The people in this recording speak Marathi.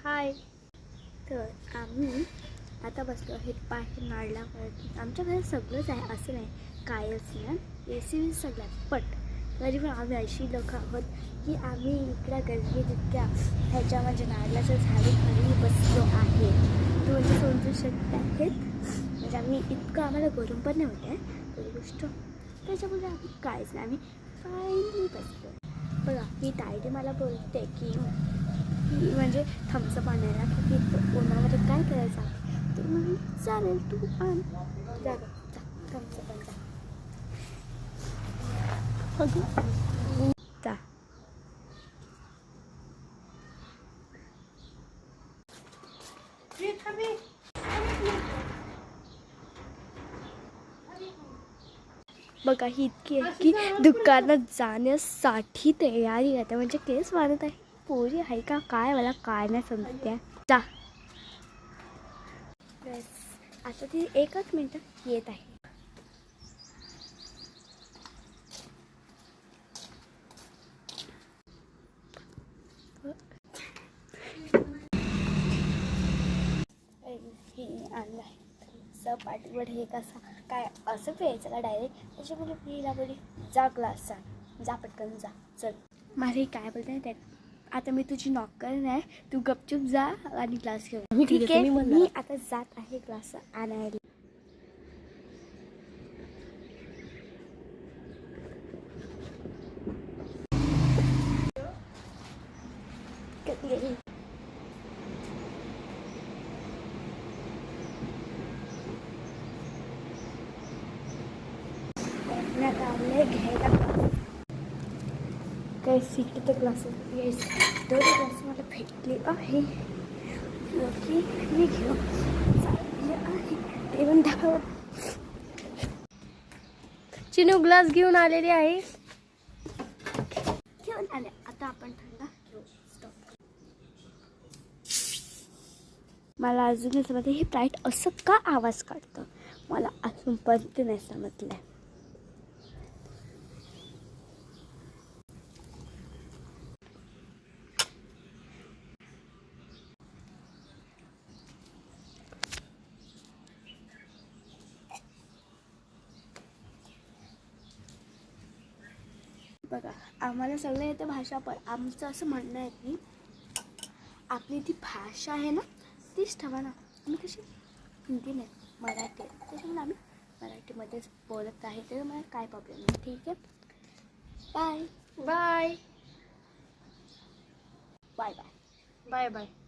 हाय. तर आम्ही आता बसलो आहे बाहेर नारळावरती. आमच्या घरात सगळंच आहे, असं नाही कायच नाही, AC सगळ्यात. पण तरी पण आम्ही अशी लोक आहोत की आम्ही इकडं गर्दी तितक्या ह्याच्या म्हणजे नारळाच्या झाडीखाली बसलो आहे. तो म्हणजे समजू शकत आहेत. म्हणजे आम्ही इतकं आम्हाला गरम पण नाही होत आहे पहिली गोष्ट. त्याच्यामुळे आम्ही काहीच नाही, आम्ही फायनली बसलो. बघा ही ताईडी मला बोलते की म्हणजे थम्सअप आणायला की उन्हामध्ये काय करायचं आहे. तर म्हणून चालेल तू आण, जा जा थम्सअप आण जा. जा बघा ही इतकी आहे की दुकानात जाण्यासाठी तयारी आहे. म्हणजे केस वाढत आहे, पोरी आहे का काय मला काय नाही समजते. जा बस आता ती एकच मिनटं येत आहे. हे आणलं आहे पाठीवर. हे कसं काय असं प्यायचं का डायरेक्ट. त्याच्यामुळे पिला बोली जा ग्लास सांग, जा पटकन जा चल. मला काय बोलते त्या आता मी तुझी नॉकर नाही, तू गपचूप जा आणि ग्लास घेऊन. ठीक आहे मी आता जात आहे ग्लास आणायला. घ्यायला काही सीट ग्लासेस येस दोन ग्लास मला भेटले आहे की मी घेऊन चालले आहे. ते पण दाखव. चिनू ग्लास घेऊन आलेली आहे, घेऊन आले. आता आपण थंड घेऊ. स्टॉप. मला अजूनच मध्ये हे फ्लाईट असं का आवाज काढतं मला अजून पण ते नाही समजलंय. बघा आम्हाला सगळं येतं भाषा, पण आमचं असं म्हणणं आहे की आपली ती भाषा आहे ना तीच ठेवा ना. आम्ही कशी हिंदी नाही मराठी आहे, त्याच्यामुळे आम्ही मराठीमध्येच बोलत आहे. तर मला काय प्रॉब्लेम नाही. ठीक आहे, bye bye bye bye bye bye.